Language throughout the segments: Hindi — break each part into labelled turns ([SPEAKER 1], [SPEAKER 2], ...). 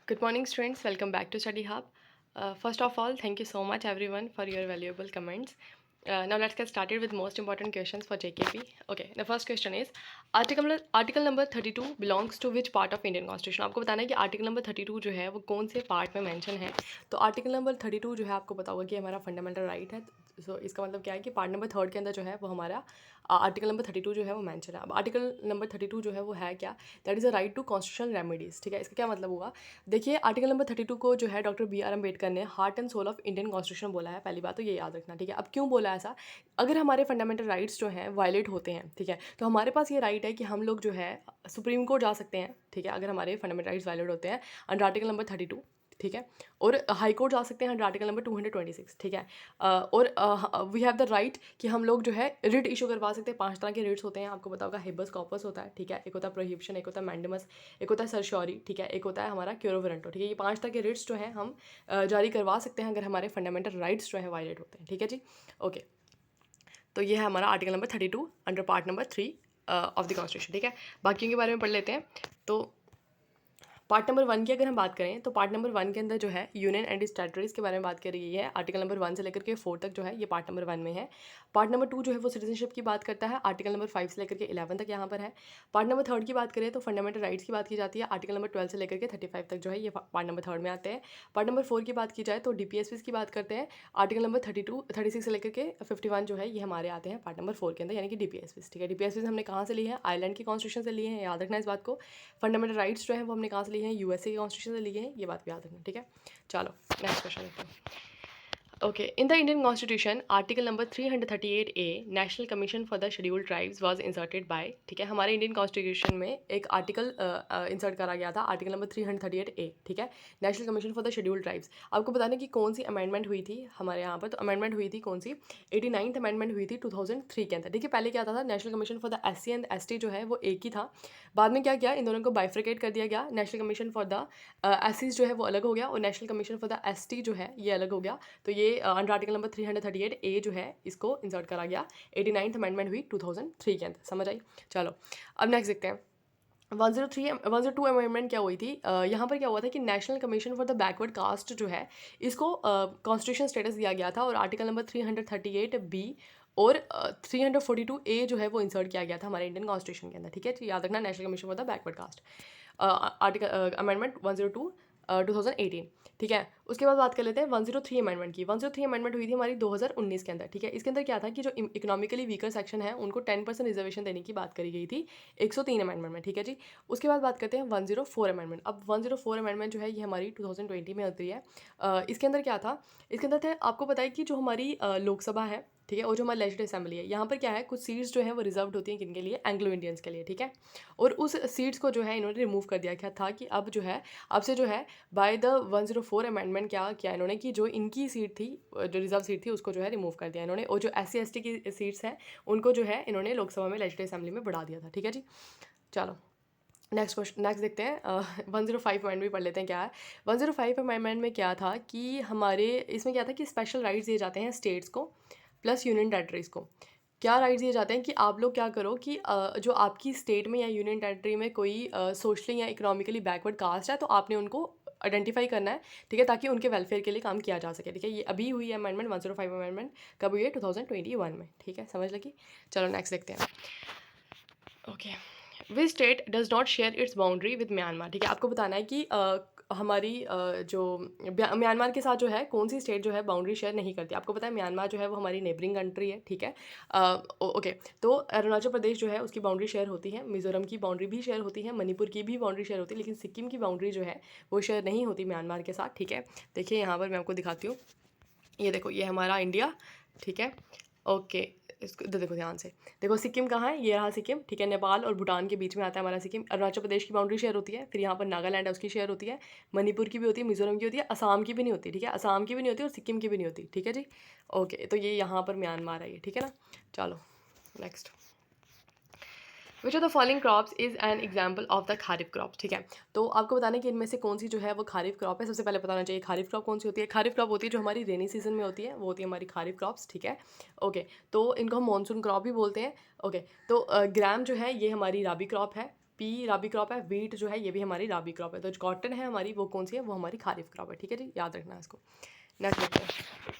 [SPEAKER 1] Good morning, students. Welcome back to Study Hub. First of all, thank you so much, everyone, for your valuable comments. Now let's get started with most important questions for JKP. Okay, the first question is article number 32 belongs to which part of Indian Constitution? आपको बताना है कि आर्टिकल नंबर 32 जो है वो कौन से पार्ट में मेंशन है. तो आर्टिकल नंबर 32 जो है आपको पता होगा कि हमारा फंडामेंटल राइट है. सो इसका मतलब क्या है कि पार्ट नंबर 3 के अंदर जो है वो हमारा आर्टिकल नंबर 32 जो है वो मेंशन है. अब आर्टिकल नंबर 32 जो है वो है क्या? That is a right to constitutional remedies. ठीक है, इसका क्या मतलब होगा? देखिए, आर्टिकल नंबर 32 को जो है डॉक्टर बी आर अम्बेडकर ने heart and soul of Indian constitution बोला है. पहली बात तो ये याद रखना. ठीक है, अब क्यों बोला ऐसा? अगर हमारे फंडामेंटल राइट्स जो हैं वायलेट होते हैं, ठीक है, तो हमारे पास ये राइट है कि हम लोग जो है सुप्रीम कोर्ट जा सकते हैं. ठीक है, अगर हमारे फंडामेंटल राइट्स वायलेट होते हैं अंडर आर्टिकल नंबर 32. ठीक है, और हाई कोर्ट जा सकते हैं अंडर आर्टिकल नंबर 226. ठीक है, और वी हैव द राइट कि हम लोग जो है रिट इशू करवा सकते हैं. 5 तरह के रिट्स होते हैं, आपको पता होगा. हेबस कॉर्पस होता है. ठीक है, एक होता है प्रोहिबिशन, एक होता है मैंडेमस, एक होता है सरश्योरी. ठीक है, एक होता है हमारा क्योरो वारंटो. ठीक है, ये 5 तरह के रिट्स जो हैं हम जारी करवा सकते हैं अगर हमारे फंडामेंटल राइट्स जो है वायलेट होते हैं. ठीक है जी, ओके. तो ये है हमारा article number 32 under part number 3 of the constitution. ठीक है, बाकियों के बारे में पढ़ लेते हैं. तो पार्ट नंबर 1 की अगर हम बात करें तो पार्ट नंबर 1 के अंदर जो है यूनियन एंड इट्स टेरिटरीज के बारे में बात करी गई है. आर्टिकल नंबर 1 से लेकर के 4 तक जो है ये पार्ट नंबर 1 में है. पार्ट नंबर 2 जो है वो सिटीजनशिप की बात करता है. आर्टिकल नंबर 5 से लेकर के 11 तक यहाँ पर है. पार्ट नंबर 3 की बात करें तो फंडामेंटल राइट्स की बात की जाती है. आर्टिकल नंबर 12 से लेकर के 35 तक जो है ये पार्ट नंबर 3 में आते हैं. पार्ट नंबर 4 की बात की जाए तो डीपीएसपीज की बात करते हैं. आर्टिकल नंबर 36 से लेकर के 51 जो है ये हमारे आते हैं पार्ट नंबर 4 के अंदर, यानी कि डीपीएसपीज. ठीक है, डीपीएसपीज हमने कहाँ से लिए हैं? आयरलैंड की कॉन्स्टिट्यूशन से लिए हैं, याद रखना इस बात को. फंडामेंटल राइट्स जो है वो हमने कहाँ से लिए हैं? यूएसए की कॉन्स्टिट्यूशन से लिए हैं, ये बात भी याद रखना. ठीक है, चलो नेक्स्ट क्वेश्चन देखते हैं. Okay, in the Indian Constitution, Article number 338A, National Commission for the Scheduled Tribes was inserted by. ठीक है, हमारे इंडियन कॉन्स्टिट्यूशन में एक आर्टिकल इंसर्ट करा गया था, आर्टिकल नंबर 338A. ठीक है, national commission for the scheduled tribes. आपको बताना कि कौन सी अमेंडमेंट हुई थी हमारे यहाँ पर. तो अमेंडमेंट हुई थी कौन सी? 89th अमेंडमेंट हुई थी 2003 के अंदर. ठीक है, पहले क्या था national commission for the SC and ST जो है वो एक ही था. बाद में क्या किया, इन दोनों को बाइफ्रिकेट कर दिया गया. National commission for the SCs जो है वो अलग हो गया और national commission for the ST जो है ये अलग हो गया. तो ये अंडर आर्टिकल नंबर 338A जो है इसको इंसर्ट करा गया. 89th अमेंडमेंट हुई 2003 के अंदर. समझ आई? चलो अब नेक्स्ट देखते हैं. 102 अमेंडमेंट क्या हुई थी? यहाँ पर क्या हुआ था कि national commission for the backward caste जो है इसको कॉन्स्टिट्यूशन स्टेटस दिया गया था और आर्टिकल नंबर 338B और 342A जो है वो इंसर्ट किया गया था हमारे इंडियन कॉन्स्टिट्यूशन के अंदर. ठीक है, तो याद रखना national commission for the backward caste article amendment 102 2018. ठीक है, उसके बाद बात कर लेते हैं 103 अमेंडमेंट की. 103 अमेंडमेंट हुई थी हमारी 2019 के अंदर. ठीक है, इसके अंदर क्या था कि जो इकोनॉमिकली वीकर सेक्शन है उनको 10% रिजर्वेशन देने की बात करी गई थी 103 अमेंडमेंट में. ठीक है जी, उसके बाद बात करते हैं 104 अमेंडमेंट. अब 104 अमेंडमेंट जो है ये हमारी 2020 में होती है. इसके अंदर क्या था? इसके अंदर थे, आपको पता है कि जो हमारी लोकसभा है, ठीक है, और जो हमारी लेजिस्लेटिव असेंबली है, यहाँ पर क्या है कुछ सीट्स जो हैं वो रिजर्व होती हैं किनके लिए? एंग्लो इंडियंस के लिए. ठीक है, और उस सीट्स को जो है इन्होंने रिमूव कर दिया गया था कि अब जो है अब से जो है बाय द 104 अमेंडमेंट क्या किया इन्होंने कि जो इनकी सीट थी, जो रिजर्व सीट थी, उसको जो है रिमूव कर दिया इन्होंने. और जो SC ST की सीट्स हैं उनको जो है इन्होंने लोकसभा में लेजिस्लेटिव असेंबली में बढ़ा दिया था. ठीक है जी, चलो नेक्स्ट देखते हैं. 105 अमेंडमेंट भी पढ़ लेते हैं क्या है. 105 अमेंडमेंट में क्या था कि हमारे इसमें क्या था कि स्पेशल राइट्स दिए जाते हैं स्टेट्स को प्लस यूनियन टेरिटरीज़ को. क्या राइट्स दिए जाते हैं कि आप लोग क्या करो कि जो आपकी स्टेट में या यूनियन टेरिटरी में कोई सोशली या इकोनॉमिकली बैकवर्ड कास्ट है तो आपने उनको आइडेंटिफाई करना है. ठीक है, ताकि उनके वेलफेयर के लिए काम किया जा सके. ठीक है, ये अभी हुई है अमेंडमेंट 105 अमेंडमेंट. कब हुई है? 2021 में. ठीक है, समझ लगी. चलो नेक्स्ट देखते हैं. Okay, which state does not share its boundary with Myanmar. ठीक है, आपको बताना है कि हमारी जो म्यांमार के साथ जो है कौन सी स्टेट जो है बाउंड्री शेयर नहीं करती. आपको पता है म्यांमार जो है वो हमारी नेबरिंग कंट्री है. ठीक है, ओके. तो अरुणाचल प्रदेश जो है उसकी बाउंड्री शेयर होती है, मिजोरम की बाउंड्री भी शेयर होती है, मणिपुर की भी बाउंड्री शेयर होती है, लेकिन सिक्किम की बाउंड्री जो है वो शेयर नहीं होती म्यांमार के साथ. ठीक है, देखिए यहाँ पर मैं आपको दिखाती हूँ. ये देखो, ये हमारा इंडिया. ठीक है, ओके. इसको देखो ध्यान से. देखो सिक्किम कहाँ है? ये रहा सिक्किम. ठीक है, नेपाल और भूटान के बीच में आता है हमारा सिक्किम. अरुणाचल प्रदेश की बाउंड्री शेयर होती है, फिर यहाँ पर नागालैंड है उसकी शेयर होती है, मणिपुर की भी होती है, मिजोरम की होती है, असम की भी नहीं होती. ठीक है, असम की भी नहीं होती और सिक्किम की भी नहीं होती. ठीक है जी, ओके. तो ये यहाँ पर म्यांमार है ये. ठीक है ना, चलो next. Which of the following crops is an example of the kharif crop. ठीक है, तो आपको बताना कि इनमें से कौन सी जो है वो खारिफ क्रॉप है. सबसे पहले बताना चाहिए खारिफ क्रॉप कौन सी होती है. खारिफ क्रॉप होती है जो हमारी रेनी सीजन में होती है, वो होती है हमारी खारिफ क्रॉप्स. ठीक है, ओके. तो इनको हम मानसून क्रॉप भी बोलते हैं. ओके, तो ग्राम जो है ये हमारी राबी क्रॉप है. पी राबी क्रॉप है, वीट जो है ये भी हमारी राबी क्रॉप है। तो जो कॉटन है हमारी वो कौन सी है, वो हमारी खारिफ क्रॉप है, ठीक है जी, याद रखना इसको। नेक्स्ट देखते हैं।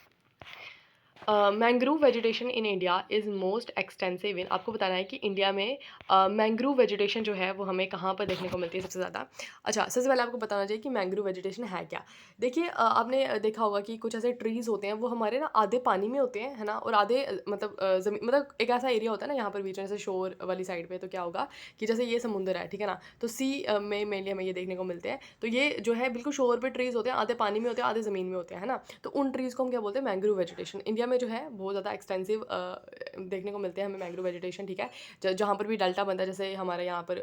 [SPEAKER 1] Mangrove vegetation in India is most extensive in, आपको बताना है कि इंडिया में मैंग्रोव वेजिटेशन जो है वो हमें कहाँ पर देखने को मिलती है सबसे ज़्यादा। अच्छा, सबसे पहले आपको बताना चाहिए कि मैंग्रोव वेजिटेशन है क्या। देखिए आपने देखा होगा कि कुछ ऐसे ट्रीज़ होते हैं वो हमारे ना आधे पानी में होते हैं, है ना, और आधे मतलब ज़मीन, मतलब एक ऐसा एरिया होता है ना यहाँ पर बीच में, जैसे शोर वाली साइड पे, तो क्या होगा कि जैसे ये समुंदर है, ठीक है ना, तो सी में मेनली हमें ये देखने को मिलते हैं। तो ये जो है बिल्कुल शोर पे ट्रीज़ होते हैं, आधे पानी में होते हैं, आधे ज़मीन में होते हैं, है ना। तो उन ट्रीज़ को हम क्या बोलते हैं, मैंग्रोव वेजिटेशन। इंडिया में जो है बहुत ज़्यादा एक्सटेंसिव देखने को मिलते हैं हमें मैंग्रोव वेजिटेशन, ठीक है। जहाँ पर भी डेल्टा बनता है, जैसे हमारे यहाँ पर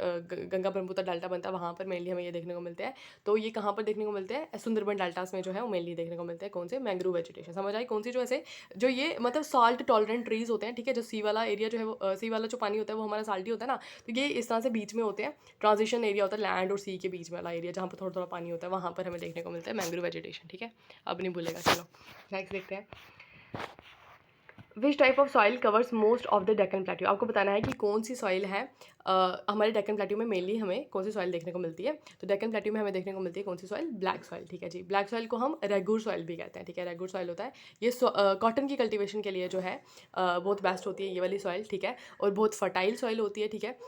[SPEAKER 1] गंगा ब्रह्मपुत्र डेल्टा बनता है, वहाँ पर मेनली हमें ये देखने को मिलते हैं। तो ये कहाँ पर देखने को मिलते हैं, सुंदरबन डेल्टास में जो है वो मेनली देखने को मिलते हैं। कौन से, मैंग्रोव वेजिटेशन। समझ आई, कौन सी, जो ऐसे जो ये मतलब साल्ट टॉलरेंट ट्रीज़ होते हैं, ठीक है। जो सी वाला एरिया जो है वो सी वाला जो पानी होता है वो हमारा साल्टी होता है ना, तो ये इस तरह से बीच में होते हैं। ट्रांजिशन एरिया होता है लैंड और सी के बीच वाला एरिया, जहाँ पर थोड़ा थोड़ा पानी होता है, वहाँ पर हमें देखने को मिलता है मैंग्रोव वेजिटेशन, ठीक है। अब नहीं भूलेगा। चलो नेक्स्ट देखते हैं। Which type of soil covers most of the Deccan plateau, आपको बताना है कि कौन सी सॉइल है हमारे डेक्कन प्लेट्यू में मेनली हमें कौन सी सॉइल देखने को मिलती है। तो डेक्कन प्लेट्यू में हमें देखने को मिलती है कौन सी सॉइल, ब्लैक सॉइल, ठीक है जी। ब्लैक सॉइल को हम रेगुर सॉइल भी कहते हैं, ठीक है। रेगुर सॉइल होता है ये कॉटन की कल्टीवेशन के लिए जो है बहुत बेस्ट होती है ये वाली सॉइल, ठीक है, और बहुत फर्टाइल सॉइल होती है, ठीक है।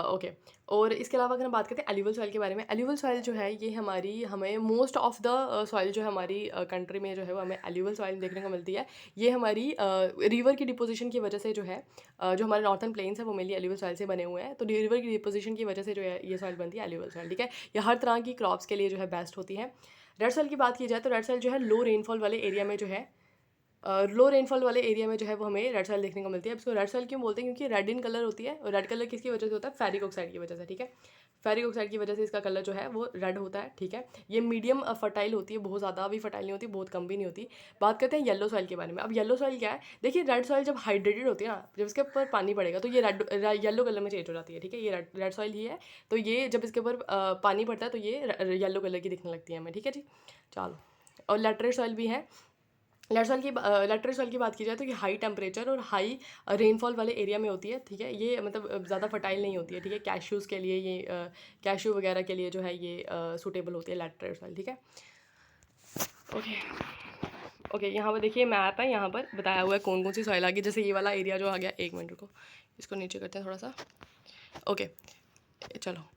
[SPEAKER 1] ओके, और इसके अलावा अगर हम बात करते हैं एल्यूवल सॉइल के बारे में, एल्यूवल सॉइल जो है ये हमारी, हमें मोस्ट ऑफ द सॉइल जो है हमारी कंट्री में जो है वो हमें एल्यूवल सॉइल देखने को मिलती है। ये हमारी रिवर की डिपोजिशन की वजह से जो है जो हमारे नॉर्थन प्लेन्स है वो मेनली एल्यूवल सॉइल से बने हुए हैं। तो रिवर की डिपोजिशन की वजह से जो है ये सॉइल बनती है एल्यूवल सॉइल, ठीक है। ये हर तरह की क्रॉप्स के लिए जो है बेस्ट होती है। रेड सॉइल की बात की जाए तो रेड सॉइल जो है लो रेनफॉल वाले एरिया में जो है लो रेनफॉल वाले एरिया में जो है वो हमें रेड सॉइल देखने को मिलती है। अब इसको रेड सॉइल क्यों बोलते हैं, क्योंकि रेड इन कलर होती है, और रेड कलर किसकी वजह से होता है, फेरिक ऑक्साइड की वजह से, ठीक है। फेरिक ऑक्साइड की वजह से इसका कलर जो है वो रेड होता है, ठीक है। ये मीडियम फर्टाइल होती है, बहुत ज़्यादा भी फर्टाइल नहीं होती, बहुत कम भी नहीं होती। बात करते हैं येलो सॉइल के बारे में। अब येलो सॉइल क्या है, देखिए रेड सॉइल जब हाइड्रेटेड होती है ना, जब इसके ऊपर पानी पड़ेगा तो ये रेड येलो कलर में चेंज हो जाती है, ठीक है। ये रेड सॉइल ही है, तो ये जब इसके ऊपर पानी पड़ता है तो ये येलो कलर की दिखने लगती है हमें, ठीक है जी। चलो, और लेटरेट सॉइल भी है। लेटरेट सॉइल की बात की जाए तो ये हाई टेम्परेचर और हाई रेनफॉल वाले एरिया में होती है, ठीक है। ये मतलब ज़्यादा फर्टाइल नहीं होती है, ठीक है। कैश्यूज़ के लिए ये कैश्यू वगैरह के लिए जो है ये सूटेबल होती है लेटरेट सॉइल, ठीक है। ओके ओके, यहाँ पर देखिए मैप है, यहाँ पर बताया हुआ है कौन कौन सी सॉइल आ गई। जैसे ये वाला एरिया जो आ गया, एक मिनट रुको, इसको नीचे करते हैं थोड़ा सा। ओके, चलो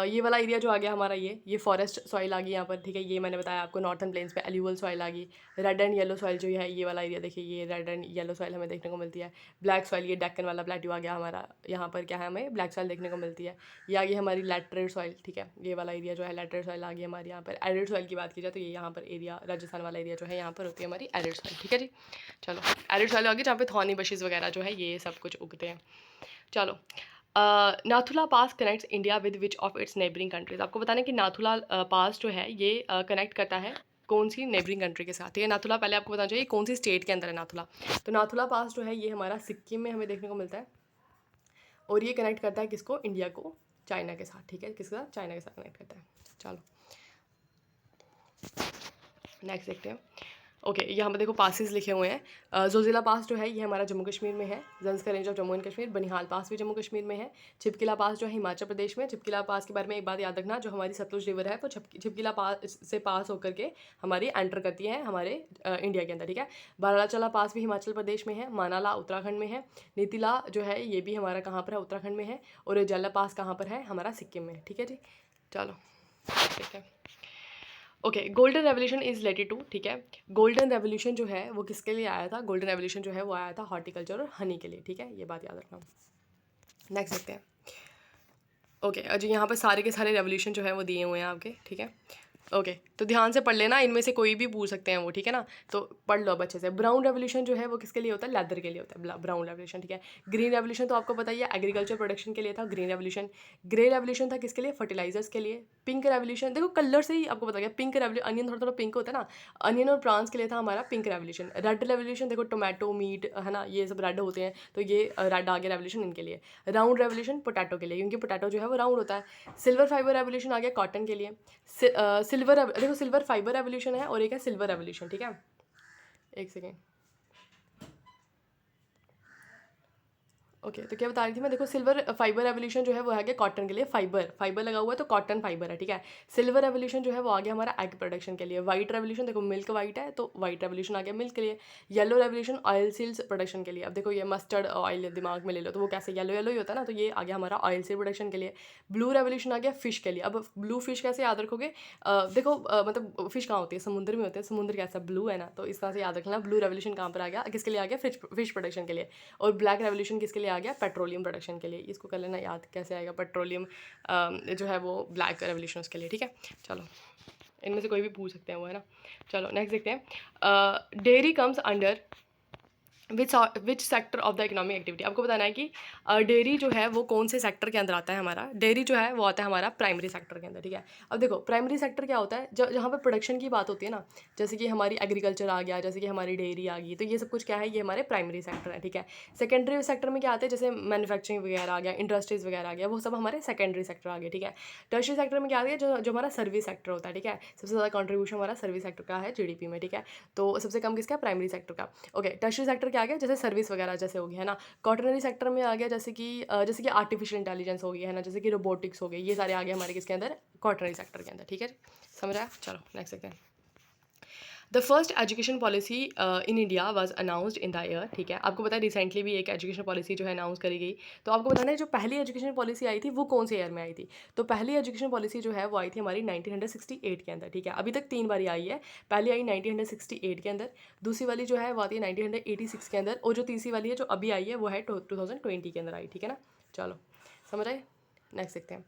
[SPEAKER 1] ये वाला एरिया जो आ गया हमारा, ये फॉरेस्ट सॉइल आ गई यहाँ पर, ठीक है। ये मैंने बताया आपको नॉर्थन प्लेन्स पे एल्यूवल सॉइल आ गई। रेड एंड येलो सॉइल जो है ये वाला एरिया, देखिए ये रेड एंड येलो सॉइल हमें देखने को मिलती है। ब्लैक सॉइल ये डेक्कन वाला प्लेट्यू आ गया हमारा, यहाँ पर क्या है, हमें ब्लैक सॉइल देखने को मिलती है। ये आ गई हमारी लैटरेट सॉइल, ठीक है। ये वाला एरिया जो है लैटरेट सॉइल आ गई हमारे यहाँ पर। एरिड सॉइल की बात की जाए तो ये यहाँ पर एरिया राजस्थान वाला एरिया जो है यहाँ पर होती है हमारी एरिड सॉइल, ठीक है जी। चलो, एरिड सॉइल आ गई जहाँ पे थॉर्नी बशेस वगैरह जो है ये सब कुछ उगते हैं। चलो, Nathula pass connects India with which of its neighbouring countries, आपको बताना है कि नाथुला पास जो है ये कनेक्ट करता है कौन सी नेबरिंग कंट्री के साथ, ठीक है। नाथुला पहले आपको बताना चाहिए कौन सी स्टेट के अंदर है नाथुला। तो नाथुला पास जो है ये हमारा सिक्किम में हमें देखने को मिलता है, और ये कनेक्ट करता है किसको, इंडिया को चाइना के साथ, ठीक है। किसके साथ, चाइना के साथ कनेक्ट करता है। चलो नेक्स्ट देखते हैं। ओके, यहाँ पर देखो पासिस लिखे हुए हैं। जोजिला पास जो है ये हमारा जम्मू कश्मीर में है। Zanskar range of Jammu and Kashmir. Banihal pass भी जम्मू कश्मीर में है। छिपकिला पास जो है हिमाचल प्रदेश में। छिपकिला पास के बारे में एक बात याद रखना, जो हमारी सतलुज रिवर है वो छिपकिला पास से पास होकर के हमारी एंटर करती है हमारे इंडिया के अंदर, ठीक है। बाराचला पास भी हिमाचल प्रदेश में है। मानाला उत्तराखंड में है। नीतिला जो है ये भी हमारा कहाँ पर है, उत्तराखंड में है। और जला पास कहाँ पर है, हमारा सिक्किम में, ठीक है जी। चलो ठीक है। Okay, golden revolution is related to, ठीक है। गोल्डन रेवोल्यूशन जो है वो किसके लिए आया था, गोल्डन रेवोल्यूशन जो है वो आया था हॉर्टिकल्चर और हनी के लिए, ठीक है। ये बात याद रखना। नेक्स्ट देखते हैं। ओके, अजी यहाँ पर सारे के सारे रेवोल्यूशन जो है वो दिए हुए हैं आपके, ठीक है। ओके, तो ध्यान से पढ़ लेना, इनमें से कोई भी पूछ सकते हैं वो, ठीक है ना। तो पढ़ लो अब अच्छे से। ब्राउन रेवोल्यूशन जो है वो किसके लिए होता है, लेदर के लिए होता है ब्राउन रेवोल्यूशन, ठीक है। ग्रीन रेवोल्यूशन तो आपको पता ही है, एग्रीकल्चर प्रोडक्शन के लिए था ग्रीन रेवोल्यूशन। ग्रे रेवोल्यूशन था किसके लिए, फर्टिलाइजर्स के लिए। पिंक रेवोल्यूशन देखो कलर से ही आपको पता गया, पिंक रेवोल्यूशन, अनियन थोड़ा थोड़ा पिंक होता है ना, अनियन और प्रॉन्स के लिए था हमारा पिंक रेवोल्यूशन। रेड रेवोल्यूशन देखो टोमेटो मीट है ना, ये सब रेड होते हैं, तो ये रेड आ गया रेवोल्यूशन इनके लिए। राउंड रेवोल्यूशन पोटैटो के लिए, क्योंकि पोटैटो जो है वो राउंड होता है। सिल्वर फाइबर रेवोल्यूशन आ गया कॉटन के लिए। सिल्वर देखो सिल्वर फाइबर रेवोल्यूशन है और एक है सिल्वर रेवोल्यूशन, ठीक है। एक सेकेंड, ओके तो क्या बता रही थी मैं, देखो सिल्वर फाइबर रेवोल्यूशन जो है वो आ गया कॉटन के लिए, फाइबर फाइबर लगा हुआ है तो कॉटन फाइबर है, ठीक है। सिल्वर रेवोल्यूशन जो है वो आ गया हमारा एग प्रोडक्शन के लिए। वाइट रेवोल्यूशन देखो मिल्क वाइट है तो वाइट रेवोल्यूशन आ गया मिल्क के लिए। Yellow revolution oil seeds production के लिए। अब देखो ये मस्टर्ड ऑयल दिमाग में ले लो तो वो कैसे येलो येलो ही होता है ना, तो ये आ गया हमारा ऑयल सील प्रोडक्शन के लिए। ब्लू रेवोल्यूशन आ गया फिश के लिए। अब ब्लू फिश कैसे याद रखोगे, देखो मतलब फिश कहाँ होती है, समुद्र में होते हैं, समुद्र कैसा ब्लू है ना, तो इस तरह से याद रखना। ब्लू रेवोल्यूशन कहाँ पर आ गया, किसके लिए आ गया, फिश प्रोडक्शन के लिए। और ब्लैक रेवोल्यूशन किसके लिए आ गया, पेट्रोलियम प्रोडक्शन के लिए। इसको कर लेना याद, कैसे आएगा पेट्रोलियम जो है वो ब्लैक रेवोल्यूशन उसके लिए, ठीक है। चलो इनमें से कोई भी पूछ सकते हैं वो, है ना। चलो नेक्स्ट देखते हैं। Dairy comes under which sector of the economic activity. आपको बताना है कि डेयरी जो है वो कौन से सेक्टर के अंदर आता है हमारा। डेयरी जो है वो आता है हमारा प्राइमरी सेक्टर के अंदर, ठीक है। अब देखो प्राइमरी सेक्टर क्या होता है, जहाँ पर प्रोडक्शन की बात होती है ना, जैसे कि हमारी एग्रीकल्चर आ गया, जैसे कि हमारी डेयरी आ गई, तो ये सब कुछ क्या है, ये हमारे प्राइमरी सेक्टर है, ठीक है। सेकेंडरी सेक्टर में क्या आते हैं, जैसे मैन्युफैक्चरिंग वगैरह आ गया, इंडस्ट्रीज वगैरह आ गया, वो सब हमारे सेकेंडरी सेक्टर आ गए, ठीक है। टर्शियरी सेक्टर में क्या आ गया, जो हमारा सर्विस सेक्टर होता है, ठीक है। सबसे ज़्यादा कॉन्ट्रीब्यूशन हमारा सर्विस सेक्टर का है जीडीपी में, ठीक है। तो सबसे कम किसका, प्राइमरी सेक्टर का। ओके टर्शियरी सेक्टर क्या आ गया, जैसे सर्विस वगैरह जैसे हो गया, है ना। क्वाटरनरी सेक्टर में आ गया जैसे कि आर्टिफिशियल इंटेलिजेंस हो गई, है ना, जैसे कि रोबोटिक्स हो गई, ये सारे आ गए हमारे किसके अंदर, क्वाटरनरी सेक्टर के अंदर, ठीक है। समझ आया, चलो नेक्स्ट देखते हैं। The first education policy in India was announced in the year, ठीक है। आपको पता है रिसेंटली भी एक एजुकेशन पॉलिसी जो है अनाउंस करी गई। तो आपको बताना है जो पहली एजुकेशन पॉलिसी आई थी वो कौन से ईयर में आई थी। तो पहली एजुकेशन पॉलिसी जो है वो आई थी हमारी 1968 के अंदर, ठीक है। अभी तक 3 बारी आई है। पहली आई 1968 के अंदर, दूसरी वाली जो है वो आती है 1986 के अंदर, और जो तीसरी वाली है जो अभी आई है वो है 2020 के अंदर आई, ठीक है ना। चलो समझ आए, नेक्स्ट देखते हैं।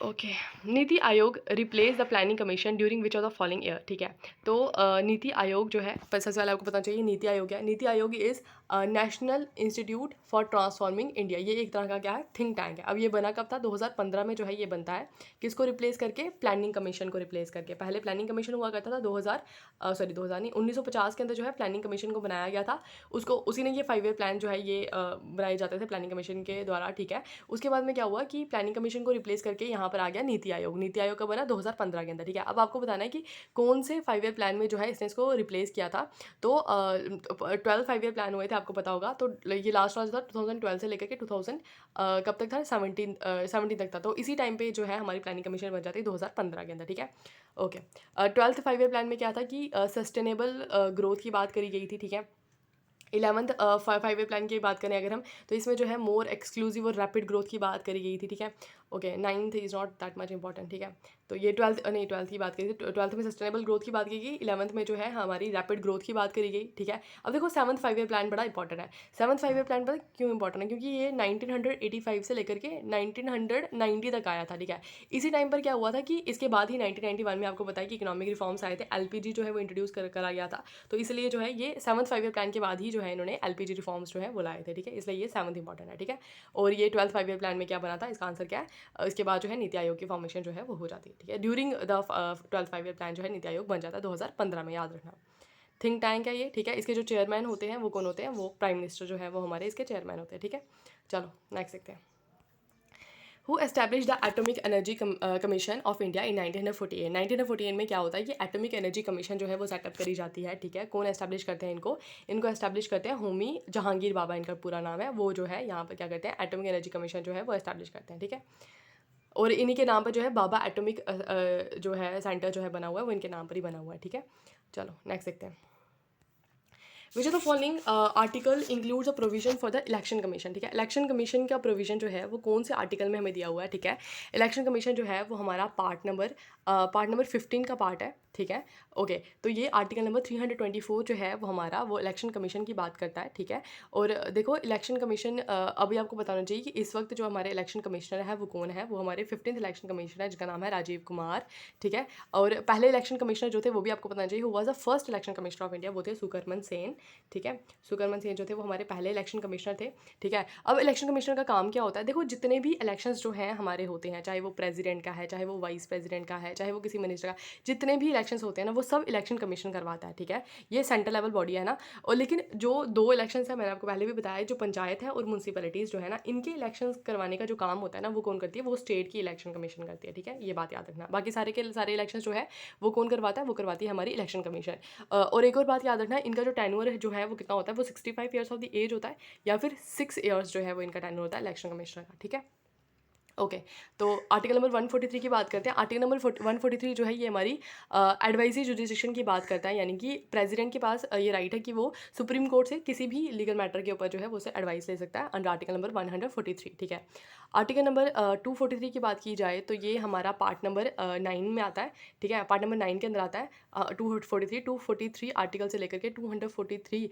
[SPEAKER 1] Okay NITI Aayog replace the planning commission during which of the following year, ठीक है। तो नीति आयोग जो है, पर सबसे पहले आपको पता चाहिए नीति आयोग क्या है। NITI Aayog is national institute for transforming India. ये एक तरह का क्या है, थिंक टैंक है। अब ये बना कब था, 2015 में जो है ये बनता है। किसको रिप्लेस करके, प्लानिंग कमीशन को रिप्लेस करके। पहले प्लानिंग कमीशन हुआ करता था 2000 नहीं 1950 के अंदर जो है प्लानिंग कमीशन को बनाया गया था। उसको उसी ने ये 5 ईयर प्लान जो है ये बनाए जाते थे प्लानिंग कमीशन के द्वारा, ठीक है। उसके बाद में क्या हुआ कि प्लानिंग कमीशन को रिप्लेस करके यहाँ पर आ गया नीति आयोग। नीति आयोग का बना 2015 के अंदर, ठीक है। अब आपको बताना है कि कौन से 5 ईयर प्लान में जो है इसने इसको रिप्लेस किया था। तो 12 5 ईयर प्लान हुए थे, आपको पता होगा। तो ये लास्ट वाला था 2012 से लेकर के 2000 कब तक था, 17 तक था। तो इसी टाइम पे जो है हमारी प्लानिंग कमीशन बन जाती है 2015 के अंदर, ठीक है। ओके 12th 5 ईयर प्लान में क्या था कि सस्टेनेबल ग्रोथ की बात करी गई थी, ठीक है। 11th 5 ईयर प्लान की बात करें अगर हम, तो इसमें जो है मोर एक्सक्लूसिव और रैपिड ग्रोथ की बात करी गई थी, ठीक है। Okay 9th is not that much important, ठीक है। तो ये 12th की बात करी थी। 12th में सस्टेनेबल ग्रोथ की बात की गई। 11th में जो है हमारी रैपिड ग्रोथ की बात करी गई, ठीक है। अब देखो 7th 5 ईयर प्लान बड़ा इंपॉर्टेंट है। 7th 5 ईयर प्लान पता क्यों इंपॉर्टेंट है, क्योंकि ये 1985 से लेकर के 1990 तक आया था, ठीक है। इसी टाइम पर क्या हुआ था कि इसके बाद ही 1991 में आपको बताया कि इकोनॉमिक रिफॉर्म्स आए थे, एलपीजी जो है वो इंट्रोड्यूस करा गया था। तो इसलिए जो है ये 7th 5 ईयर प्लान के बाद ही जो है इन्होंने एलपीजी रिफॉर्म्स जो है वो लाए थे, ठीक है। इसलिए ये 7th इंपॉर्टेंट है, ठीक है। और ये 12th 5 ईयर प्लान में क्या बना था, इसका आंसर क्या है, इसके बाद जो है नीति आयोग की फॉर्मेशन जो है वो हो जाती है, ठीक है। During the 12th 5 year plan जो है नीति आयोग बन जाता है 2015 में, याद रखना। थिंक टैंक है ये, ठीक है। इसके जो चेयरमैन होते हैं वो कौन होते हैं, वो प्राइम मिनिस्टर जो है वो हमारे इसके चेयरमैन होते हैं, ठीक है। चलो नेक्स्ट देखते हैं। Who establish the atomic energy commission of India in 1948। 1948 में क्या होता है कि एटॉमिक एनर्जी कमीशन जो है वो सेटअप करी जाती है, ठीक है। कौन एस्टैब्लिश करते हैं इनको एस्टैब्लिश करते हैं होमी जहांगीर बाबा, इनका पूरा नाम है। वो जो है यहाँ पर क्या करते हैं, एटॉमिक एनर्जी कमीशन जो है वो एस्टैब्लिश करते हैं, ठीक है। और इन्हीं के नाम पर जो है बाबा एटॉमिक जो है सेंटर जो है बना हुआ है वो इनके नाम पर ही बना हुआ है, ठीक है। चलो नेक्स्ट देखते हैं। Which of the following article includes a provision for the election commission, ठीक है। इलेक्शन कमीशन का प्रोविजन जो है वो कौन से आर्टिकल में हमें दिया हुआ है, ठीक है। इलेक्शन कमीशन जो है वो हमारा पार्ट नंबर 15 का पार्ट है, ठीक है। ओके तो ये आर्टिकल नंबर 324 जो है वो हमारा वो इलेक्शन कमीशन की बात करता है, ठीक है। और देखो इलेक्शन कमीशन अभी आपको बताना चाहिए कि इस वक्त जो हमारे इलेक्शन कमिश्नर है वो कौन है, वो हमारे 15th इलेक्शन कमिश्नर है जिसका नाम है राजीव कुमार, ठीक है। और पहले इलेक्शन कमिश्नर जो थे वो भी आपको बताना चाहिए, who was the first election commissioner of India, वो थे सुकरमन सेन, ठीक है। सुकरमन सेन जो थे वो हमारे पहले इलेक्शन कमिश्नर थे, ठीक है। अब इलेक्शन कमिश्नर का काम क्या होता है, देखो जितने भी इलेक्शंस जो हैं हमारे होते हैं, चाहे वो प्रेसिडेंट का है, चाहे वो वाइस प्रेसिडेंट का है, चाहे वो किसी मिनिस्टर का, जितने भी इलेक्शंस होते हैं ना वो सब इलेक्शन कमीशन करवाता है, ठीक है। ये सेंट्रल लेवल बॉडी है ना। और लेकिन जो 2 इलेक्शंस है मैंने आपको पहले भी बताया, जो पंचायत है और म्यूनसिपैलिटीज़ जो है ना, इनके इलेक्शंस करवाने का जो काम होता है ना वो कौन करती है, वो स्टेट की इलेक्शन कमीशन करती है, ठीक है। ये बात याद रखना। बाकी सारे के सारे इलेक्शन जो है वो कौन करवाता है, वो करवाती है हमारी इलेक्शन कमीशन। और एक और बात याद रखना, इनका जो टेन्योर टेन्योर जो है वो कितना होता है, वो 65 ईयर्स ऑफ द एज होता है, या फिर 6 ईयर्स जो है वो इनका टेन्योर होता है इलेक्शन कमिश्नर का, ठीक है। ओके तो आर्टिकल नंबर 143 की बात करते हैं। आर्टिकल नंबर 143 जो है ये हमारी एडवाइजरी जुडिसिशन की बात करता है, यानी कि प्रेसिडेंट के पास ये राइट है कि वो सुप्रीम कोर्ट से किसी भी लीगल मैटर के ऊपर जो है वो उसे एडवाइस ले सकता है अंडर आर्टिकल नंबर 143, ठीक है। आर्टिकल नंबर 243 की बात की जाए तो ये हमारा पार्ट नंबर 9 में आता है, ठीक है। पार्ट नंबर 9 के अंदर आता है 243 आर्टिकल से लेकर के 243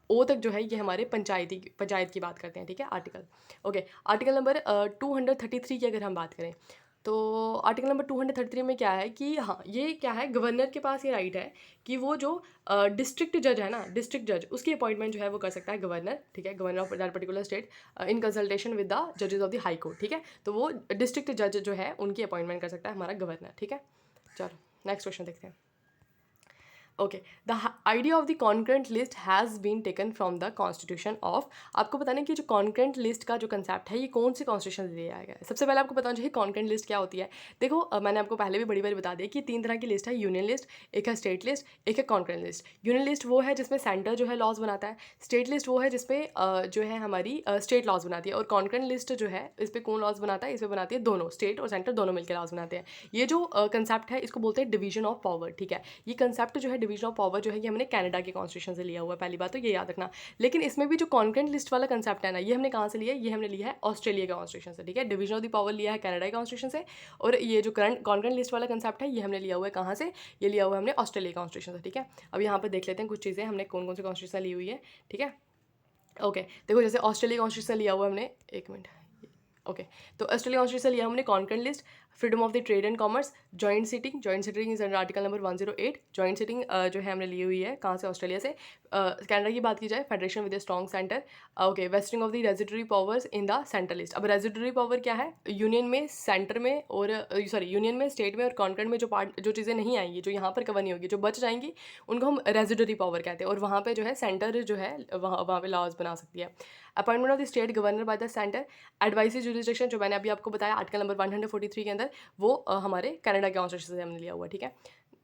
[SPEAKER 1] ओ तक जो है ये हमारे पंचायत की बात करते हैं, ठीक है, आर्टिकल। ओके आर्टिकल नंबर 233 की अगर हम बात करें तो आर्टिकल नंबर 233 में क्या है कि हाँ ये क्या है, गवर्नर के पास ये राइट है कि वो जो डिस्ट्रिक्ट जज है ना, डिस्ट्रिक्ट जज, उसकी अपॉइंटमेंट जो है वो कर सकता है गवर्नर, ठीक है, governor of that particular state in consultation with the जजेस ऑफ द हाई कोर्ट, ठीक है। तो वो डिस्ट्रिक्ट जज जो है उनकी अपॉइंटमेंट कर सकता है हमारा गवर्नर, ठीक है। चलो नेक्स्ट क्वेश्चन देखते हैं। Okay the idea of the concurrent list has been taken from the constitution of. आपको बताना कि जो कॉन्करेंट लिस्ट का जो कंसेप्ट है ये कौन से कॉन्स्टिट्यूशन से लिया गया है। सबसे पहले आपको बताना चाहिए कॉन्करेंट लिस्ट क्या होती है। देखो मैंने आपको पहले भी बड़ी बार बता दिया कि 3 तरह की लिस्ट है, यूनियन लिस्ट, एक है स्टेट लिस्ट, एक है कॉन्करेंट लिस्ट। यूनियन लिस्ट वो है जिसमें सेंटर जो है लॉज बनाता है, स्टेट लिस्ट वो है जिसमें जो है हमारी स्टेट लॉज बनाती है, और कॉन्करेंट लिस्ट जो है इस पर कौन लॉज बनाता है, इस पर बनाती है दोनों, स्टेट और सेंटर दोनों मिलकर लॉज बनाते हैं। ये जो कंसेप्ट है इसको बोलते हैं डिवीजन ऑफ पावर, ठीक है। ये कंसेप्ट जो है डिवीजन ऑफ पावर जो है हमने कनाडा के कॉन्स्टिट्यूशन से लिया हुआ है, पहली बात तो ये याद रखना। लेकिन इसमें भी जो कॉन्करेंट लिस्ट वाला कंसेप्ट है ना, ये हमने कहाँ से लिया है, ये हमने लिया है ऑस्ट्रेलिया के कॉन्स्टिट्यूशन से, ठीक है। डिवीजन ऑफ द पावर लिया है कनाडा के कॉन्स्टिट्यूशन से, और ये जो करंट कॉन्करेंट लिस्ट वाला कंसेप्ट है ये हमने लिया हुआ है कहाँ से, ये लिया हुआ है हमने ऑस्ट्रेलिया के कॉन्स्टिट्यूशन से, ठीक है। अब यहाँ पर देख लेते हैं कुछ चीज़ें हमने कौन कौन सी कॉन्स्टिट्यूशन ली हुई है, ठीक है। ओके देखो जैसे ऑस्ट्रेलिया कॉन्स्टिट्यूशन लिया हुआ है हमने, एक मिनट, ओके तो ऑस्ट्रेलिया कॉन्स्टिट्यूशन लिया हमने concurrent list, freedom of the trade and commerce, joint sitting is under article number 108। Joint sitting जो है हमने ली हुई है कहाँ से, ऑस्ट्रेलिया से। कनाडा की बात की जाए, federation with a strong centre. Okay wasting of the residuary powers in the central list. अब रेजिडरी पावर क्या है, यूनियन में, सेंटर में, और सॉरी यूनियन में, स्टेट में और कॉन्करेंट में जो चीज़ें नहीं आएंगी, जो यहाँ पर कवर नहीं होगी, जो बच जाएंगी, उनको हम रेजिडरी पावर कहते हैं, और वहाँ पे जो है सेंटर जो है वहाँ पे लॉज बना सकती है। Appointment of the state governor by the centre, advisory jurisdiction जो मैंने अभी आपको बताया आर्टिकल नंबर 143 के अंदर, वो हमारे कनाडा के कॉन्स्टिट्यूशन से हमने लिया हुआ, ठीक है।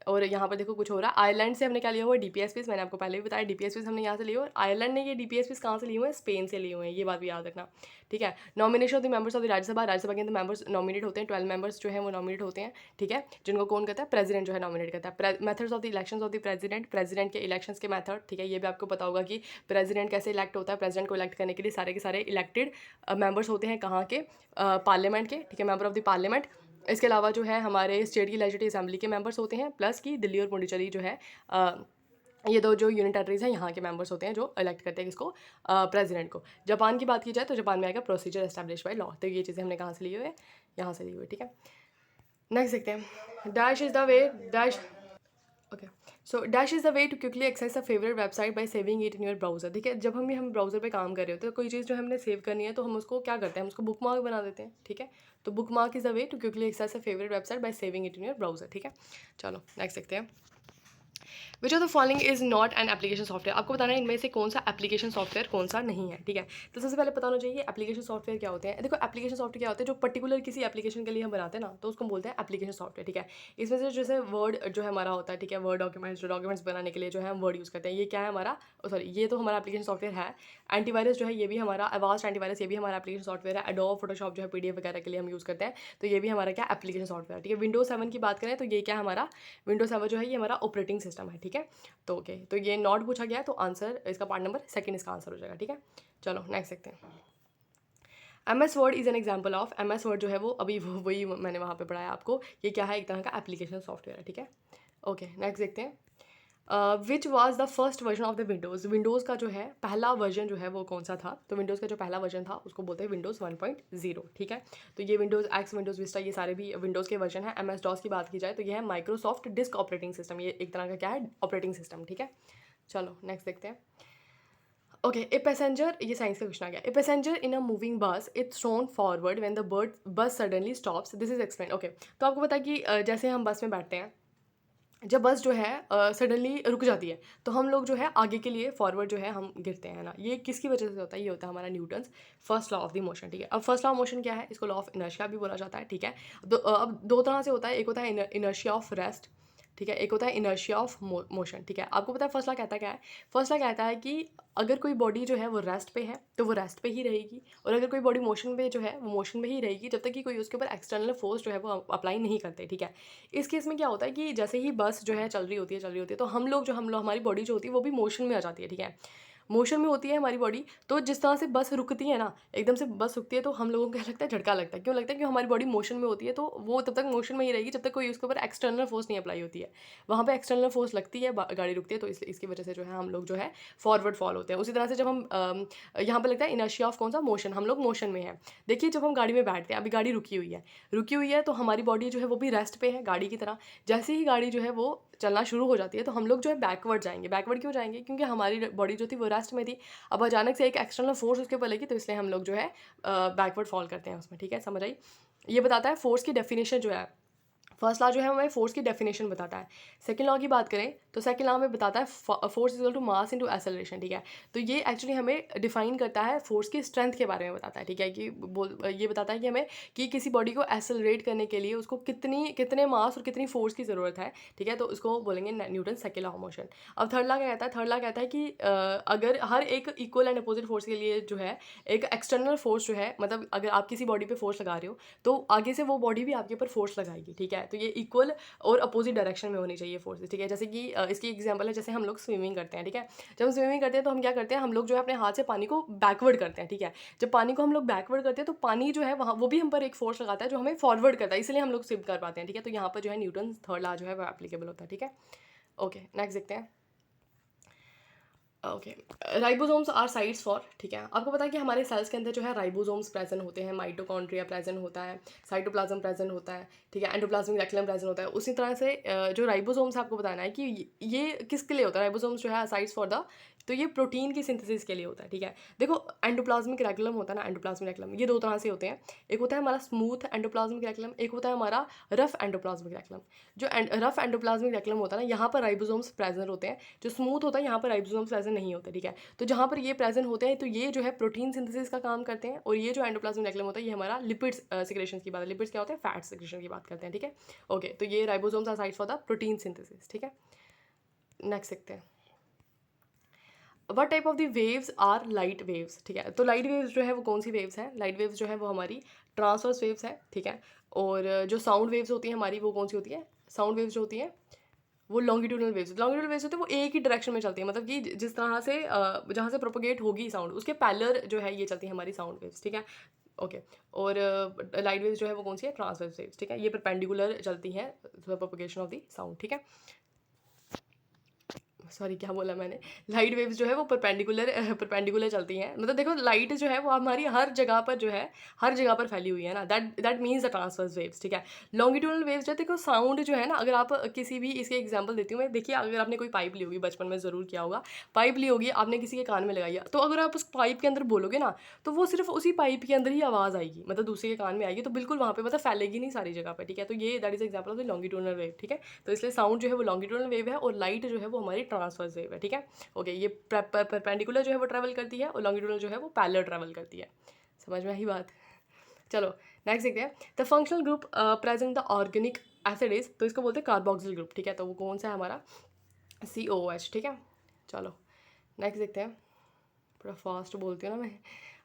[SPEAKER 1] और यहाँ पर देखो कुछ हो रहा है, आयरलैंड से हमने क्या लिया हुआ है, डीपीएसपीस, मैंने आपको पहले भी बताया डीपीएसपीस हमने यहाँ से लिए हुए, और आयरलैंड ने ये डीपीएसपीस कहाँ से लिए हुए हैं, स्पेन से लिए हुए हैं, ये बात भी याद रखना, ठीक है। Nomination of the members of the Rajya Sabha के अंदर मेंबर्स नॉमिनेट होते हैं, 12 मेंबर्स जो है वो नॉमिनेट होते हैं, ठीक है, जिनको कौन करता है, प्रेसिडेंट जो है नॉमिनेट करता है। Methods of the elections of the president के इलेक्शंस के मेथड, ठीक है, ये भी आपको पता होगा कि प्रेसिडेंट कैसे इलेक्ट होता है। प्रेसिडेंट को इलेक्ट करने के लिए सारे के सारे इलेक्टेड मेंबर्स होते हैं कहाँ के, पार्लियामेंट के, ठीक है, मेंबर ऑफ द पार्लियामेंट। इसके अलावा जो है हमारे स्टेट की लेजिस्लेटिव असेंबली के मेंबर्स होते हैं, प्लस की दिल्ली और पुडुचेरी जो है ये दो जो यूनियन टेरिटरीज हैं यहाँ के मेंबर्स होते हैं जो इलेक्ट करते हैं किसको, प्रेसिडेंट को। जापान की बात की जाए तो जापान में आएगा प्रोसीजर एस्टैब्लिश बाय लॉ, तो ये चीज़ें हमने कहाँ से ली हुई है, यहाँ से ली हुई है, ठीक है। नेक्स्ट देखते हैं, dash is the way, dash okay so dash is the way to quickly access a favourite website by saving it in your browser. देखिए जब हम ब्राउजर पे काम कर रहे होते हैं तो कोई चीज़ जो हमने सेव करनी है तो हम उसको क्या करते हैं, हम उसको बुक मार्क बना देते हैं, ठीक है। तो bookmark is the way to quickly access a favourite website by saving it in your browser, ठीक है। चलो नेक्स्ट देखते हैं, which of the following is not an application software. आपको बताना है इनमें से कौन सा एप्लीकेशन सॉफ्टवेयर कौन सा नहीं है, ठीक है। तो सबसे पहले पता होना चाहिए एप्लीकेशन सॉफ्टवेयर क्या होते हैं। देखो एप्लीकेशन सॉफ्टवेयर क्या होते हैं, जो पर्टिकुलर किसी एप्लीकेशन के लिए हम बनाते हैं ना तो उसको बोलते हैं एप्लीकेशन सॉफ्टवेयर, ठीक है। इसमें से जैसे वर्ड जो है हमारा होता है, ठीक है, वर्ड डॉक्यूमेंट्स बनाने के लिए जो है हम वर्ड यूज़ करते हैं, ये क्या है हमारा, सॉरी ये तो हमारा एप्लीकेशन सॉफ्टवेयर है। एंटीवायरस जो है ये भी हमारा, अवास्ट एंटीवायरस ये भी हमारा एप्लीकेशन सॉफ्टवेयर है। एडोब फोटोशॉप जो है पीडीएफ वगैरह के लिए हम यूज़ करते हैं, तो ये भी हमारा क्या एप्लीकेशन सॉफ्टवेयर, ठीक है। विंडोज 7 की बात करें तो ये क्या हमारा, विंडोज 7 जो है ये हमारा ऑपरेटिंग सिस्टम है, ठीक है। तो ओके तो ये नॉट पूछा गया है तो आंसर इसका पार्ट नंबर 2 इसका आंसर हो जाएगा, ठीक है। चलो नेक्स्ट देखते हैं, MS word is an example of. MS word जो है वो अभी वही मैंने वहाँ पे पढ़ाया आपको, ये क्या है, एक तरह का एप्लीकेशन सॉफ्टवेयर है, ठीक है। ओके नेक्स्ट देखते हैं, which was the first version of the Windows. Windows का जो है पहला वर्जन जो है वो कौन सा था, तो विंडोज़ का जो पहला वर्जन था उसको बोलते हैं विंडोज़ 1.0, ठीक है। तो ये विंडोज़ एक्स, विंडोज़ विस्टा, ये सारे भी विंडोज़ के वर्जन है। MS DOS की बात की जाए तो ये है माइक्रोसॉफ्ट डिस्क ऑपरेटिंग सिस्टम, ये एक तरह का क्या है, ऑपरेटिंग सिस्टम, ठीक है। चलो नेक्स्ट देखते हैं, ओके ए पैसेंजर, ये साइंस का क्वेश्चन आ गया। A passenger in a moving bus it's thrown forward when the bus suddenly stops, this is explain. Okay तो आपको पता है कि जैसे हम बस में बैठते हैं, जब बस जो है सडनली रुक जाती है तो हम लोग जो है आगे के लिए फॉरवर्ड जो है हम गिरते हैं ना, ये किसकी वजह से होता है, ये होता है हमारा Newton's first law of the motion, ठीक है। अब फर्स्ट लॉ ऑफ मोशन क्या है, इसको लॉ ऑफ इनर्शिया भी बोला जाता है, ठीक है। अब दो तरह से होता है, एक होता है इनर्शिया ऑफ रेस्ट, ठीक है, एक होता है इनर्शिया ऑफ मोशन। ठीक है, आपको पता है फर्स्ट लॉ कहता क्या है? फर्स्ट लॉ कहता है कि अगर कोई बॉडी जो है वो रेस्ट पे है तो वो रेस्ट पे ही रहेगी, और अगर कोई बॉडी मोशन पे जो है वो मोशन में ही रहेगी जब तक कि कोई उसके ऊपर एक्सटर्नल फोर्स जो है वो अप्लाई नहीं करते। ठीक है, इस केस में क्या होता है कि जैसे ही बस जो है चल रही होती है तो हम लोग हमारी बॉडी जो होती है वो भी मोशन में आ जाती है। ठीक है, मोशन में होती है हमारी बॉडी, तो जिस तरह से बस रुकती है ना, एकदम से बस रुकती है तो हम लोगों को क्या लगता है, झटका लगता है। क्यों लगता है? क्योंकि हमारी बॉडी मोशन में होती है, तो वो तब तक मोशन में ही रहेगी जब तक कोई उसके ऊपर एक्सटर्नल फोर्स नहीं अप्लाई होती है। वहाँ पे एक्सटर्नल फोर्स लगती है, गाड़ी रुकती है, तो इसकी वजह से जो है हम लोग जो है फॉरवर्ड फॉल होते हैं। उसी तरह से जब हम यहाँ पे लगता है इनर्शिया ऑफ कौन सा? मोशन। हम लोग मोशन में हैं। देखिए जब हम गाड़ी में बैठते हैं, अभी गाड़ी रुकी हुई है तो हमारी बॉडी जो है वो भी रेस्ट पे है गाड़ी की तरह। जैसे ही गाड़ी जो है वो चलना शुरू हो जाती है तो हम लोग जो है बैकवर्ड जाएंगे। बैकवर्ड क्यों जाएंगे? क्योंकि हमारी बॉडी जो थी वो रेस्ट में थी, अब अचानक से एक एक्सटर्नल फोर्स उसके ऊपर लगी, तो इसलिए हम लोग जो है बैकवर्ड फॉल करते हैं उसमें। ठीक है, समझ आई? ये बताता है फोर्स की डेफिनेशन जो है। फर्स्ट लॉ जो है हमें फोर्स की डेफिनेशन बताता है। सेकंड लॉ की बात करें तो सेकंड लॉ में बताता है force equal to mass into acceleration. ठीक है, तो ये एक्चुअली हमें डिफाइन करता है फोर्स की स्ट्रेंथ के बारे में बताता है। ठीक है, कि ये बताता है कि हमें कि किसी बॉडी को एक्सेलरेट करने के लिए उसको कितने मास और कितनी फोर्स की ज़रूरत है। ठीक है, तो उसको बोलेंगे Newton second law of motion. अब थर्ड लॉ क्या कहता है? थर्ड लॉ कहता है कि अगर हर एक इक्वल एंड अपोजिट फोर्स के लिए जो है एक एक्सटर्नल फोर्स जो है, मतलब अगर आप किसी बॉडी पे फोर्स लगा रहे हो तो आगे से वो बॉडी भी आपके ऊपर फोर्स लगाएगी। ठीक है, तो ये इक्वल और अपोजिट डायरेक्शन में होनी चाहिए फोर्सेस। ठीक है, जैसे कि इसकी एग्जांपल है, जैसे हम लोग स्विमिंग करते हैं। ठीक है, जब हम स्विमिंग करते हैं तो हम क्या करते हैं? हम लोग जो है अपने हाथ से पानी को बैकवर्ड करते हैं। ठीक है, जब पानी को हम लोग बैकवर्ड करते हैं तो पानी जो है वहाँ वो भी हम पर एक फोर्स लगाता है जो हमें फॉरवर्ड करता है, इसलिए हम लोग स्विम कर पाते हैं। ठीक है, तो यहाँ पर जो है न्यूटन थर्ड लॉ जो है वो एप्लीकेबल होता है। ठीक है, ओके नेक्स्ट देखते हैं। Okay, ribosomes are sites for. ठीक है, आपको पता है कि हमारे सेल्स के अंदर जो है राइबोसोम्स प्रेजेंट होते हैं, माइटोकॉन्ड्रिया प्रेजेंट होता है, साइटोप्लाज्म प्रेजेंट होता है। ठीक है, एंडोप्लाज्मिक रेटिकुलम प्रेजेंट होता है। उसी तरह से जो राइबोसोम्स आपको बताना है कि ये किसके लिए होता है? राइबोसोम्स जो है साइट्स फॉर द, तो ये प्रोटीन की सिंथेसिस के लिए होता है। ठीक है, देखो एंडोप्लाज्मिक रेटिकुलम होता है ना, एंडोप्लाज्मिक रेटिकुलम ये दो तरह से होते हैं। एक होता है हमारा स्मूथ एंडोप्लाज्मिक रेटिकुलम, एक होता है हमारा रफ एंडोप्लाज्मिक रेटिकुलम। जो रफ एंडोप्लाज्मिक रेटिकुलम होता है ना, यहाँ पर राइबोसोम्स प्रेजेंट होते हैं। जो स्मूथ होता है यहाँ पर राइबोसोम्स प्रेजेंट नहीं होते। ठीक है, तो जहाँ पर ये प्रेजेंट होते हैं तो ये जो है प्रोटीन सिंथेसिस का काम करते हैं, और ये जो एंडोप्लाज्मिक रेटिकुलम होता है ये हमारा लिपिड्स सिक्रेशन की बात है। लिपिड्स क्या होते हैं? फैट सिक्रेशन की बात करते हैं। ठीक है, ओके, तो ये ribosomes are sites for the protein synthesis. ठीक है, नेक्स्ट देखते हैं। What type of the waves are light waves. ठीक है, तो लाइट वेव्स जो है वो कौन सी वेव्स हैं? लाइट वेव्स जो है वो हमारी ट्रांसवर्स वेव्स है। ठीक है, और जो साउंड वेव्स होती हैं हमारी वो कौन सी होती है? साउंड वेव्स जो होती हैं वो लॉन्गिट्यूडनल वेव्स होते हैं, वो एक ही डायरेक्शन में चलती है, मतलब कि जिस तरह से जहाँ से प्रोपोगेट होगी साउंड उसके पैरेलल जो है ये चलती है हमारी साउंड वेव्स। ठीक है, ओके, और लाइट वेव्स जो है वो कौन सी है? Transverse waves. ठीक है, ये परपेंडिकुलर चलती हैं प्रोपोगेशन ऑफ द साउंड। ठीक है, सॉरी क्या बोला मैंने? लाइट वेव्स जो है वो परपेंडिकुलर चलती हैं, मतलब देखो लाइट जो है वो हमारी हर जगह पर जो है हर जगह पर फैली हुई है ना, that means the transverse waves. ठीक है, लॉन्गिट्यूडनल वेव्स जो है, देखो साउंड जो है ना, अगर आप किसी भी इसके एग्जांपल देती हूँ मैं, देखिए अगर आपने कोई पाइप ली होगी, बचपन में ज़रूर किया होगा, पाइप ली होगी आपने किसी के कान में लगाई है, तो अगर आप उस पाइप के अंदर बोलोगे ना तो वो सिर्फ उसी पाइप के अंदर ही आवाज़ आएगी, मतलब दूसरे के कान में आएगी, तो बिल्कुल वहाँ पे मतलब फैलेगी नहीं सारी जगह पर। ठीक है, तो ये that is example of the longitudinal wave. ठीक है, तो इसलिए साउंड जो है वो लॉन्गिट्यूडनल वेव है और लाइट जो है वो हमारी ट्रांसवर्स वेव है। ठीक है, ओके, ये परपेंडिकुलर जो है वो ट्रैवल करती है और लॉन्गिट्यूडनल जो है वो पैरेलल ट्रैवल करती है। समझ में आई बात? चलो नेक्स्ट देखते हैं। The functional group present the organic acid is, तो इसको बोलते हैं कार्बोक्सिल ग्रुप। ठीक है, तो वो कौन सा है हमारा? COOH। ठीक है, चलो नेक्स्ट देखते हैं, थोड़ा फास्ट बोलती हूँ ना मैं।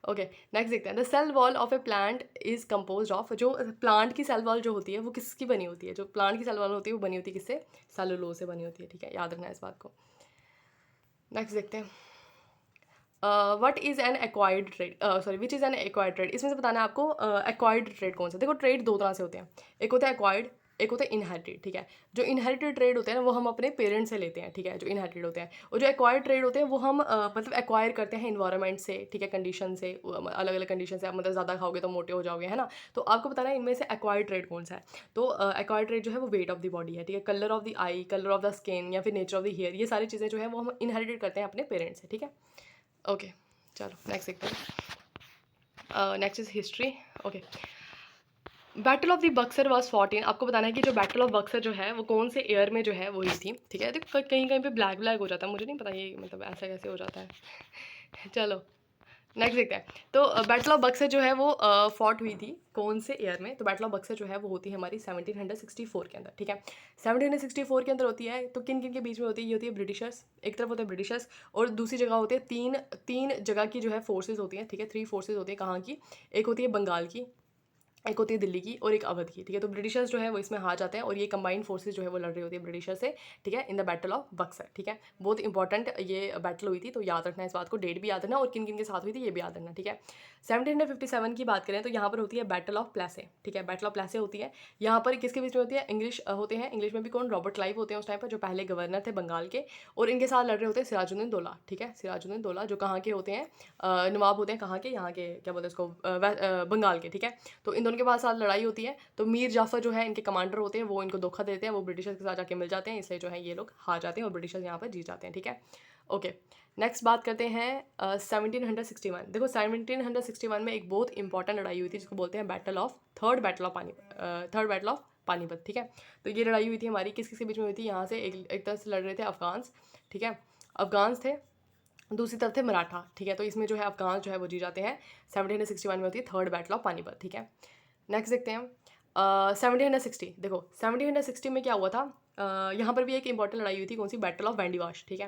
[SPEAKER 1] ओके, नेक्स्ट देखते हैं। The cell wall of a plant is compose of, जो प्लांट की सेल वॉल जो होती है वो किसकी बनी होती है? जो प्लांट की सेल वॉल होती है वो बनी होती है किससे? सेलुलोज से बनी होती है। ठीक है, याद रखना इस बात को। नेक्स्ट देखते हैं। What is an acquired trade, sorry which is an acquired trade. इसमें से बताना है आपको एक्वायर्ड ट्रेड कौन सा। देखो ट्रेड दो तरह से होते हैं, एक होता है एक्वायर्ड, एक होता है इनहेरिटेड। ठीक है, जो इनहेरिटेड ट्रेड होते हैं ना वो हम अपने पेरेंट्स से लेते हैं। ठीक है, जो इनहेरिटेड होते हैं, और जो एक्वायर्ड ट्रेड होते हैं वो हम मतलब एक्वायर करते हैं इन्वायरमेंट से। ठीक है, कंडीशन से, अलग अलग कंडीशन से। आप मतलब ज़्यादा खाओगे तो मोटे हो जाओगे, है ना, तो आपको बताना है इनमें से एक्वायर्ड ट्रेड कौन सा है। तो एक्वायर्ड ट्रेड जो है वो वेट ऑफ द बॉडी है। ठीक है, colour of the I, colour of the skin, या फिर नेचर ऑफ द हेयर, ये सारी चीज़ें जो है वो हम इनहेरिटेड करते हैं अपने पेरेंट्स से। ठीक है, ओके, चलो नेक्स्ट देखते हैं। Next is history. Okay, battle of the Buxar was 14। आपको बताना है कि जो बैटल ऑफ बक्सर जो है वो कौन से ईयर में जो है वो हुई थी। ठीक है, देखो कहीं कहीं पे ब्लैक ब्लैक हो जाता है, मुझे नहीं पता ये मतलब ऐसा कैसे हो जाता है। चलो नेक्स्ट देखते हैं। तो बैटल ऑफ बक्सर जो है वो फॉट हुई थी कौन से ईयर में? तो बैटल ऑफ बक्सर जो है वो होती है हमारी 1764 के अंदर, ठीक है। 1764 के अंदर होती है, तो किन किन के बीच में होती है? ये होती है ब्रिटिशर्स, एक तरफ होते हैं ब्रिटिशर्स, और दूसरी जगह होते हैं तीन तीन जगह की जो है फोर्सेज होती हैं, ठीक है। 3 फोर्सेज होती हैं, कहाँ की? एक होती है बंगाल की, एक होती है दिल्ली की, और एक अवध की, ठीक है। तो ब्रिटिशर्स जो है वो इसमें हार जाते हैं, और ये कंबाइंड फोर्सेज जो है वो लड़ रही होती है ब्रिटिशर से, ठीक है, in the battle of Buxar, ठीक है। बहुत इंपॉर्टेंट ये बैटल हुई थी, तो याद रखना इस बात को, डेट भी याद रखना, और किन किन के साथ हुई थी ये भी याद रखना, ठीक है। 1757 की बात करें तो यहाँ पर होती है बैटल ऑफ प्लेसे, ठीक है। बैटल ऑफ प्लेसे होती है, यहाँ पर किसके बीच में होती है? इंग्लिश होते हैं, इंग्लिश में भी कौन? रॉबर्ट क्लाइव होते हैं उस टाइम पर, जो पहले गवर्नर थे बंगाल के, और इनके साथ लड़ रहे होते हैं सिराजुद्दीन दौला, ठीक है। सिराजुद्दीन दौला जो कहाँ के होते हैं? नवाब होते हैं, कहाँ के? यहाँ के, क्या बोलते हैं इसको, बंगाल के, ठीक है। तो इन दोनों के पास साथ लड़ाई होती है, तो मीर जाफर जो है इनके कमांडर होते हैं, वो इनको धोखा देते हैं, वो ब्रिटिशर्स के साथ जाके मिल जाते हैं, इसलिए जो है ये लोग हार जाते हैं और ब्रिटिशर्स यहाँ पर जीत जाते हैं, ठीक है। ओके, नेक्स्ट बात करते हैं 1761। देखो 1761 में एक बहुत इंपॉर्टेंट लड़ाई हुई थी जिसको बोलते हैं battle of third battle of Panipat, ठीक है। तो ये लड़ाई हुई थी हमारी किस किस के बीच में हुई थी? यहाँ से एक तरफ से लड़ रहे थे अफगान्स, ठीक है, अफगान्स थे, दूसरी तरफ थे मराठा, ठीक है। तो इसमें जो है अफगान जो है वो जीत जाते हैं। 1761 में होती है थर्ड बैटल ऑफ पानीपत, ठीक है। नेक्स्ट देखते हैं 1760। देखो 1760 में क्या हुआ था? यहाँ पर भी एक इंपॉर्टेंट लड़ाई हुई थी, कौन सी? बैटल ऑफ वैंडीवाश, ठीक है।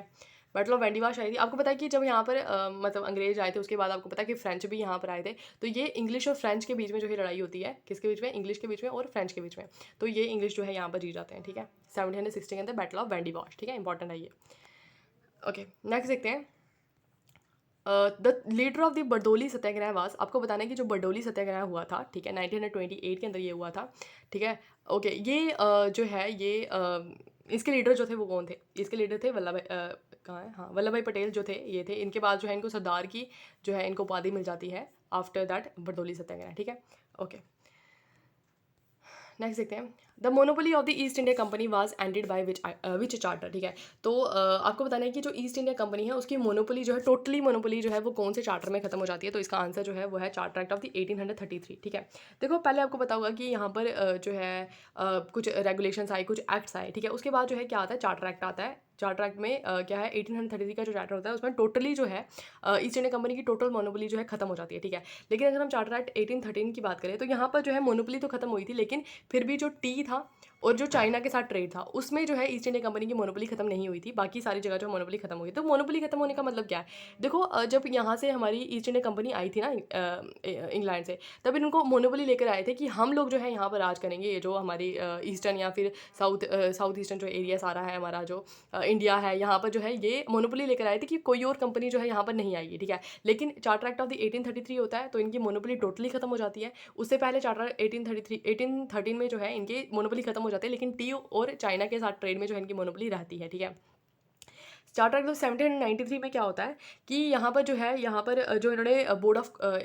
[SPEAKER 1] बैटल ऑफ वैंडीवाश आई थी। आपको पता है कि जब यहाँ पर मतलब अंग्रेज आए थे, उसके बाद आपको पता है कि फ्रेंच भी यहाँ पर आए थे, तो ये इंग्लिश और फ्रेंच के बीच में जो है लड़ाई होती है, किसके बीच में? इंग्लिश के बीच में और फ्रेंच के बीच में। तो ये इंग्लिश जो है यहाँ पर जीत जाते हैं, ठीक है। 1760 के अंदर बैटल ऑफ वैंडीवाश, ठीक है, इंपॉर्टेंट है ये। ओके, नेक्स्ट देखते हैं the leader of the Bardoli Satyagraha was. आपको बताना है कि जो बरदौली सत्याग्रह हुआ था, ठीक है, 1928 के अंदर ये हुआ था, ठीक है। ओके, ये जो है ये इसके लीडर जो थे वो कौन थे? इसके लीडर थे वल्लभ भाई, कहाँ है, हाँ, वल्लभ भाई पटेल जो थे ये थे। इनके बाद जो है इनको सरदार की जो है इनको उपाधि मिल जाती है आफ्टर दैट बरदौली सत्याग्रह, ठीक है। ओके, नेक्स्ट देखते हैं the monopoly of the east India company was ended by which charter, ठीक है। तो आपको बताना है कि जो ईस्ट इंडिया कंपनी है उसकी मोनोपोली जो है, टोटली मोनोपोली जो है वो कौन से चार्टर में खत्म हो जाती है? तो इसका आंसर जो है वो है चार्टर एक्ट ऑफ द 1833, ठीक है। देखो पहले आपको पता होगा कि यहाँ पर जो है कुछ रेगुलेशंस आए, कुछ एक्ट्स आए, ठीक है। उसके बाद जो है क्या आता है? चार्टर एक्ट आता है। चार्टर एक्ट में क्या है? 1833 का जो चार्टर होता है उसमें टोटली जो है ईस्ट इंडिया कंपनी की टोटल मोनोपोली जो है खत्म हो जाती है, ठीक है। लेकिन अगर हम चार्टर एक्ट 1813 की बात करें तो यहाँ पर जो है मोनोपोली तो खत्म हुई थी, लेकिन फिर भी जो टी था और जो चाइना के साथ ट्रेड था उसमें जो है ईस्ट इंडिया कंपनी की मोनोपोली खत्म नहीं हुई थी, बाकी सारी जगह जो मोनोपोली खत्म हुई। तो मोनोपोली खत्म होने का मतलब क्या है? देखो जब यहाँ से हमारी ईस्ट इंडिया कंपनी आई थी ना इंग्लैंड से, तब इनको मोनोपोली लेकर आए थे कि हम लोग जो है यहाँ पर राज करेंगे, ये जो हमारी ईस्टर्न या फिर साउथ ईस्टर्न जो एरिया सारा है हमारा जो इंडिया है, यहाँ पर जो है ये मोनोपोली लेकर आए थे कि कोई और कंपनी जो है यहाँ पर नहीं आएगी, ठीक है। लेकिन चार्टर एक्ट ऑफ द 1833 होता है तो इनकी मोनोपोली टोटली खत्म हो जाती है। उससे पहले चार्टर 1813 में जो है इनकी मोनोपोली खत्म हो जाती है, लेकिन टी और चाइना के साथ ट्रेड में जो है इनकी मोनोपोली रहती है, ठीक है। चार्टर एक्ट 1793 में क्या होता है कि यहाँ पर जो है, यहाँ पर जो इन्होंने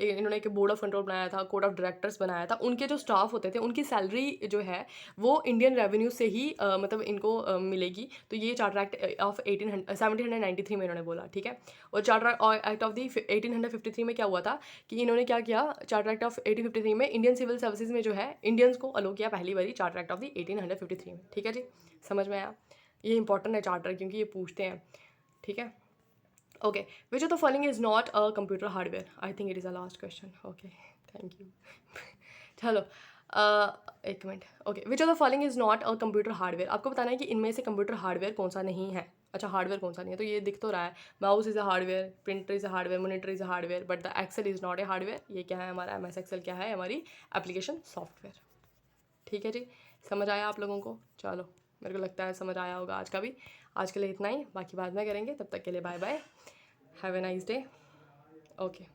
[SPEAKER 1] इन्होंने एक बोर्ड ऑफ कंट्रोल बनाया था, कोड ऑफ डायरेक्टर्स बनाया था, उनके जो स्टाफ होते थे उनकी सैलरी जो है वो इंडियन रेवेन्यू से ही मतलब इनको मिलेगी। तो ये चार्टर एक्ट ऑफ 1793 में इन्होंने बोला, ठीक है। और चार्टर एक्ट ऑफ द 1853 में क्या हुआ था कि इन्होंने क्या किया? चार्टर एक्ट ऑफ 1853 में इंडियन सिविल सर्विसेज में जो है इंडियंस को अलो किया पहली बारी, चार्टर एक्ट ऑफ द 1853 में, ठीक है जी। समझ में आया? ये इंपॉर्टेंट है चार्टर, क्योंकि ये पूछते हैं, ठीक है। Okay, which of the following is not a computer hardware? I think it is a last question. Okay, thank you. चलो एक minute. Okay, which of the following is not a computer hardware? आपको बताना है कि इनमें से कंप्यूटर हार्डवेयर कौन सा नहीं है। अच्छा, हार्डवेयर कौन सा नहीं है? तो ये दिख तो रहा है, mouse is a hardware, printer is a hardware, monitor is a hardware, but the Excel is not a hardware. ये क्या है हमारा? MS एक्सेल क्या है? हमारी एप्लीकेशन सॉफ्टवेयर, ठीक है जी। समझ आया आप लोगों को? चलो, मेरे को लगता है समझ आया होगा आज का भी। आज के लिए इतना ही, बाकी बाद में करेंगे, तब तक के लिए bye bye, have a nice day. Okay.